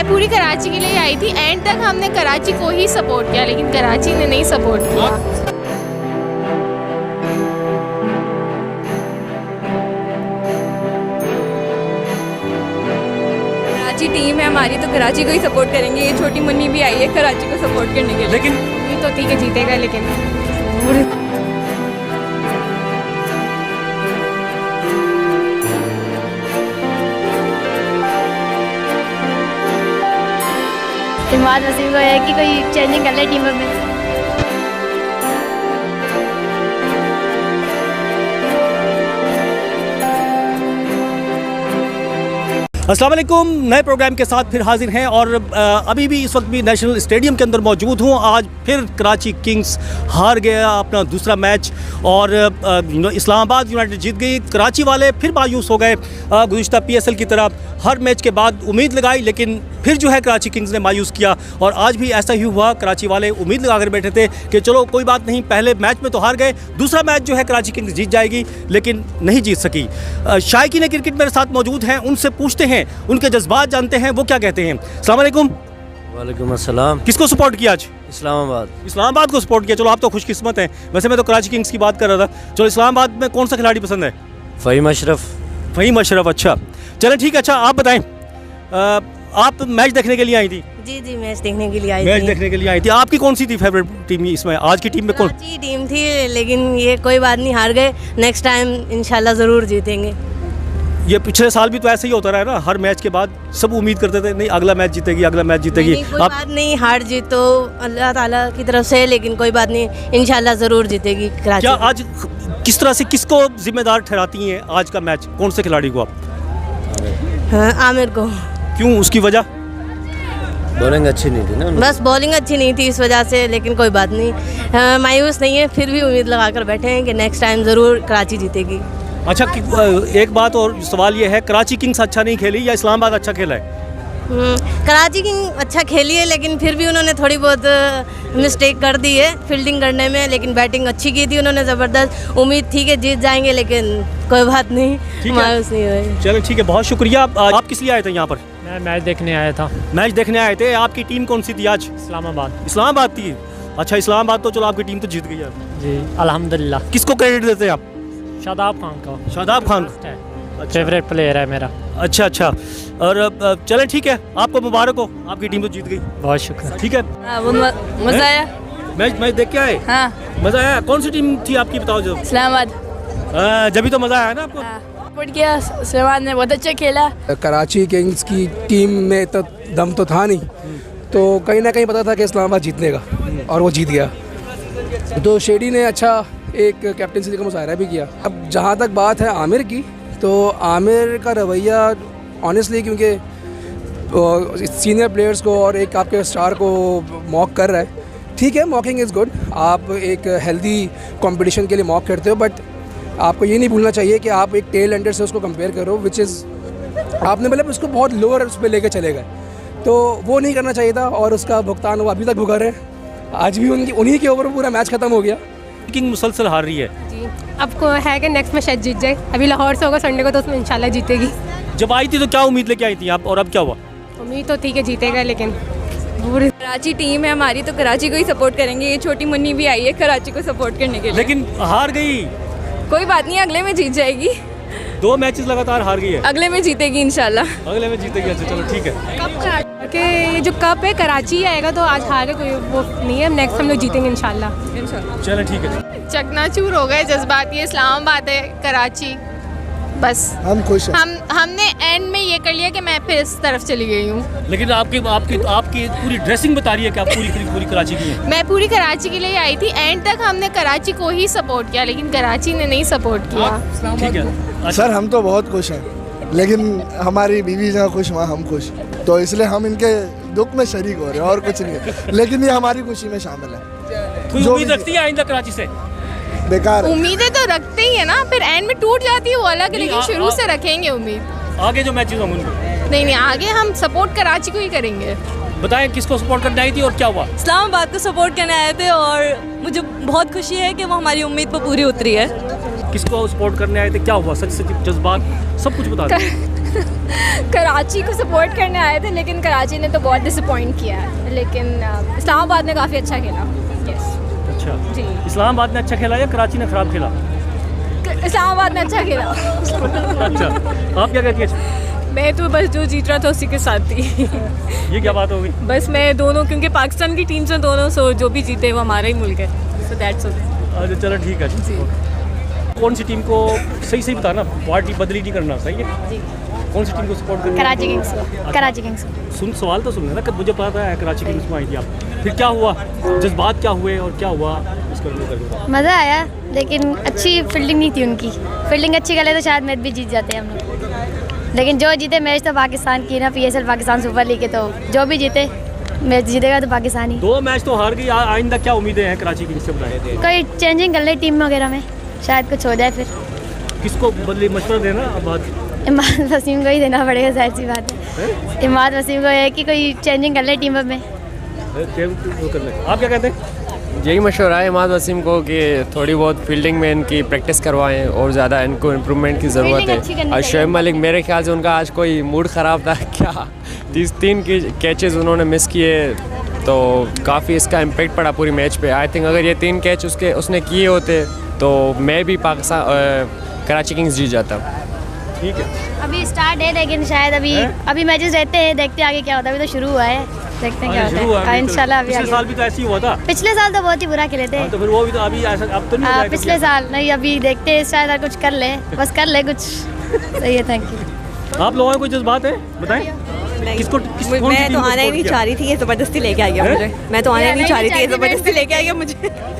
मैं पूरी कराची के लिए आई थी। एंड तक हमने कराची को ही सपोर्ट किया, लेकिन कराची ने नहीं सपोर्ट किया। कराची टीम है हमारी, तो कराची को ही सपोर्ट करेंगे। ये छोटी मुन्नी भी आई है कराची को सपोर्ट करने के लिए। लेकिन ये तो ठीक है, जीतेगा, लेकिन इमाद वसीम को है कि कोई चेंजिंग कर ले टीम में। अस्सलाम वालेकुम, नए प्रोग्राम के साथ फिर हाजिर हैं और अभी भी इस वक्त भी नेशनल स्टेडियम के अंदर मौजूद हूँ। आज फिर कराची किंग्स हार गया अपना दूसरा मैच और इस्लामाबाद यूनाइटेड जीत गई। कराची वाले फिर मायूस हो गए। गुज़िश्ता PSL की तरह हर मैच के बाद उम्मीद लगाई, लेकिन फिर जो है कराची किंग्स ने मायूस किया और आज भी ऐसा ही हुआ। कराची वाले उम्मीद लगा कर बैठे थे कि चलो कोई बात नहीं, पहले मैच में तो हार गए, दूसरा मैच जो है कराची किंग्स जीत जाएगी, लेकिन नहीं जीत सकी। शायकीन क्रिकेट मेरे साथ मौजूद हैं, उनसे पूछते हैं, उनके जज्बात जानते हैं, वो क्या कहते हैं। अस्सलाम वालेकुम। वालेकुम अस्सलाम। किसको सपोर्ट किया आज? इस्लामाबाद को सपोर्ट किया। चलो आप तो खुशकिस्मत हैं। वैसे मैं तो कराची किंग्स की बात कर रहा था। चलो इस्लामाबाद में कौन सा खिलाड़ी पसंद है? फ़हीम अशरफ। अच्छा चलो ठीक है। अच्छा आप बताएं, आप मैच देखने के लिए आई थी? जी मैच देखने के लिए आई थी। आपकी कौन सी थी फेवरेट टीम इसमें? आज की टीम में कौन सी टीम थी, लेकिन ये कोई बात नहीं, हार गए। नेक्स्ट टाइम इंशाल्लाह ज़रूर जीतेंगे। ये पिछले साल भी तो ऐसे ही होता रहा है ना, हर मैच के बाद सब उम्मीद करते थे नहीं अगला मैच जीतेगी। कोई बात नहीं, हार जीत तो अल्लाह ताला की तरफ से, लेकिन कोई बात नहीं, इंशाल्लाह ज़रूर जीतेगी कराची। क्या आज किस तरह से किसको जिम्मेदार ठहराती हैं आज का मैच? कौन से खिलाड़ी को आप? हाँ, आमिर को। क्यों, उसकी वजह? बॉलिंग अच्छी नहीं थी ना, बस बॉलिंग अच्छी नहीं थी इस वजह से, लेकिन कोई बात नहीं, मायूस नहीं है, फिर भी उम्मीद लगा कर बैठे हैं कि नेक्स्ट टाइम ज़रूर कराची जीतेगी। अच्छा एक बात और सवाल ये है, कराची किंग्स अच्छा नहीं खेली या इस्लामाबाद अच्छा खेला है? कराची किंग अच्छा खेली है, लेकिन फिर भी उन्होंने थोड़ी बहुत मिस्टेक कर दी है फील्डिंग करने में, लेकिन बैटिंग अच्छी की थी उन्होंने, ज़बरदस्त। उम्मीद थी कि जीत जाएंगे, लेकिन कोई बात नहीं, मायूस नहीं हुए। चलो ठीक है, बहुत शुक्रिया। आप किस लिए आए थे यहाँ पर? मैं मैच देखने आया था। मैच देखने आए थे। आपकी टीम कौन सी थी आज? इस्लामाबाद थी। अच्छा इस्लामाबाद, तो चलो आपकी टीम तो जीत गई है जी, अल्हम्दुलिल्लाह। किसको क्रेडिट देते हैं आप? शादाब खान का। शादाब खान फेवरेट प्लेयर है मेरा। अच्छा और चले ठीक है, आपको मुबारक हो, आपकी टीम तो जीत गई। बहुत शुक्रिया। ठीक है, मज़ा आया। मैच देख के आए? हाँ, मज़ा आया। कौन सी टीम थी आपकी, बताओ जो? इस्लामाबाद। जब भी तो मज़ा आया ना आपको? सपोर्ट किया, इस्लामाबाद ने बहुत अच्छा खेला। कराची किंग्स की टीम में तो दम तो था नहीं, तो कहीं ना कहीं पता था कि इस्लामाबाद जीतने का, और वो जीत गया। तो शेडी ने अच्छा एक कैप्टनसी का मुजाहरा भी किया। अब जहाँ तक बात है आमिर की, तो आमिर का रवैया ऑनेस्टली, क्योंकि सीनियर प्लेयर्स को और एक आपके स्टार को मॉक कर रहा है, ठीक है, मॉकिंग इज़ गुड। आप एक हेल्दी कंपटीशन के लिए मॉक करते हो, बट आपको ये नहीं भूलना चाहिए कि आप एक टेल एंडर से उसको कंपेयर करो, विच इज़ आपने मतलब उसको बहुत लोअर उस पर लेकर चले गए, तो वो नहीं करना चाहिए था, और उसका भुगतान वो अभी तक भुगत रहे हैं। आज भी उन्हीं के ऊपर पूरा मैच ख़त्म हो गया। किंग मुसलसल हार रही है जी, आपको है कि नेक्स्ट में शायद जीत जाए। अभी लाहौर से होगा संडे को, तो उसमें इंशाल्लाह जीतेगी। जब आई थी तो क्या उम्मीद लेके आई थी आप, और अब क्या हुआ? उम्मीद तो थी कि जीतेगा, लेकिन कराची टीम है हमारी, तो कराची को ही सपोर्ट करेंगे। ये छोटी मुन्नी भी आई है कराची को सपोर्ट करने के लिए। लेकिन हार गई। कोई बात नहीं, अगले में जीत जाएगी। 2 मैचेस लगातार हार गई है, अगले में जीतेगी इंशाल्लाह। अगले में जीतेगी। अच्छा चलो ठीक है। कि ये जो कप है कराची आएगा, तो आज हार गए, कोई वो नहीं है, नेक्स्ट हम लोग जीतेंगे इंशाल्लाह। चलो ठीक है। चकनाचूर हो गए जज्बात। ये इस्लामाबाद है, कराची, बस हम खुश हैं। हमने एंड में ये कर लिया कि मैं फिर इस तरफ चली गई हूँ। लेकिन आपकी पूरी ड्रेसिंग बता रही है कि आप पूरी कराची की हैं। मैं पूरी कराची के लिए आई थी। एंड तक हमने कराची को ही सपोर्ट किया, लेकिन कराची ने नहीं सपोर्ट किया। ठीक है। अच्छा। सर हम तो बहुत खुश हैं, लेकिन हमारी बीवी जहाँ खुश वहाँ हम खुश, तो इसलिए हम इनके दुख में शरीक हो रहे हैं, और कुछ नहीं है, लेकिन ये हमारी खुशी में शामिल है। कोई उम्मीद रखती है आइंदा कराची से? बेकार है। उम्मीदें तो रखते ही है ना, फिर एंड में टूट जाती है वो अलग, लेकिन शुरू से रखेंगे उम्मीद। आगे जो मैचेस होंगे उनको नहीं, आगे हम सपोर्ट कराची को ही करेंगे। बताएं किसको सपोर्ट करने आई थी और क्या हुआ? इस्लामाबाद को सपोर्ट करने आए थे, और मुझे बहुत खुशी है कि वो हमारी उम्मीद पर पूरी उतरी है। किसको सपोर्ट करने आए थे, क्या हुआ, सच जज्बात सब कुछ बता दें। कराची को सपोर्ट करने आए थे, लेकिन कराची ने तो बहुत डिसअपॉइंट किया है, लेकिन इस्लामाबाद ने काफ़ी अच्छा खेला। यस अच्छा, जी। इस्लामाबाद ने अच्छा खेला या कराची ने खराब खेला? इस्लामाबाद ने अच्छा खेला। अच्छा, आप क्या कहती हैं? मैं तो बस जो जीत रहा था उसी के साथ थी। ये क्या बात हो गई? बस मैं दोनों, क्योंकि पाकिस्तान की टीम से दोनों, सो जो भी जीते वो हमारा ही मुल्क है, सो दैट्स ओके। अच्छा चलो ठीक है जी। कौन सी टीम को सही बताना, पार्टी बदली नहीं करना, सही है? जी। कौन सी टीम को सपोर्ट करना? कराची किंग्स को, कराची किंग्स को। सुन, सवाल तो सुन लेना कि मुझे पता है कराची किंग्स में आई थी आप, फिर क्या हुआ, जज्बात क्या हुए और क्या हुआ इसका रिव्यू करके। मज़ा आया, लेकिन अच्छी फील्डिंग नहीं थी उनकी। फील्डिंग अच्छी कर ले तो शायद मैच भी जीत जाते हम लोग, लेकिन जो जीते मैच तो पाकिस्तान की ना, PSL पाकिस्तान सुपर लीग के, तो जो भी जीते मैच जीतेगा तो पाकिस्तान ही। 2 मैच तो हार गई, आइंदा क्या उम्मीदें हैं कराची किंग्स से, बताएं? कोई चेंजिंग कर ले टीम वगैरह में, शायद कुछ हो जाए। फिर किसको बदले मशवरा देना अब बात? इमाद वसीम को ही देना पड़ेगा, जाहिर सी बात है। इमाद वसीम को है कि कोई चेंजिंग कर ले टीम में। आप क्या कहते हैं? यही मशवरा है इमाद वसीम को कि थोड़ी बहुत फील्डिंग में इनकी प्रैक्टिस करवाएं और ज़्यादा इनको इम्प्रूवमेंट की ज़रूरत फील्डिंग अच्छी करनी है। और चाहिए। शोएब मलिक, मेरे ख्याल से उनका आज कोई मूड ख़राब था क्या, 3 कैचेस उन्होंने मिस किए, तो काफ़ी इसका इम्पेक्ट पड़ा पूरी मैच पे। आई थिंक अगर ये 3 कैच उसने किए होते तो मैं भी पाकिस्तान कराची किंग्स जीत जाता। ठीक है, अभी स्टार्ट है, लेकिन शायद अभी मैचेस रहते हैं, देखते हैं आगे क्या होता है। अभी तो शुरू हुआ है, देखते हैं क्या होता है। इंशाल्लाह अभी पिछले आगे। साल भी तो ऐसे ही हुआ था। पिछले साल तो बहुत ही बुरा खेले थे। हाँ, तो फिर वो भी तो अभी ऐसा अब तो नहीं हो हाँ, जाएगा पिछले क्या? साल नहीं, अभी देखते हैं, शायद कुछ कर ले, बस कर ले कुछ। सही है, थैंक यू। आप लोगों को कोई जज्बात है, बताएं? किसको कौन सी मैं टीम तो को आना ही support नहीं किया? चाह रही थी, ये ज़बरदस्ती लेके आ गया मुझे। मैं तो आना ही नहीं चाह रही थी, ये ज़बरदस्ती लेके आ गया मुझे।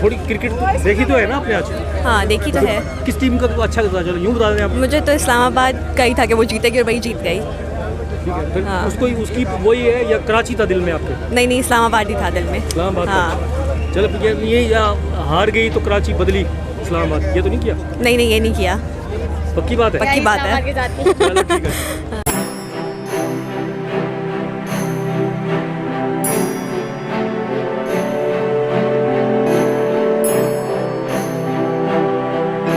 थोड़ी क्रिकेट देखी तो है ना आपने आज? हाँ, देखी तो है। किस टीम का अच्छा लगा, चलो यूँ बता दें आप। मुझे तो इस्लामाबाद का ही था कि वो जीतेगी, और वही जीत गई। ठीक है, फिर हाँ। उसको उसकी वही है या कराची था दिल में आपके? नहीं, इस्लामाबाद ही था दिल में। इस्लामाबाद हाँ। था। चलो ये या हार गई तो कराची बदली इस्लामाबाद, ये तो नहीं किया? नहीं, ये नहीं किया। पक्की बात है? पक्की बात है। चलो ठीक है।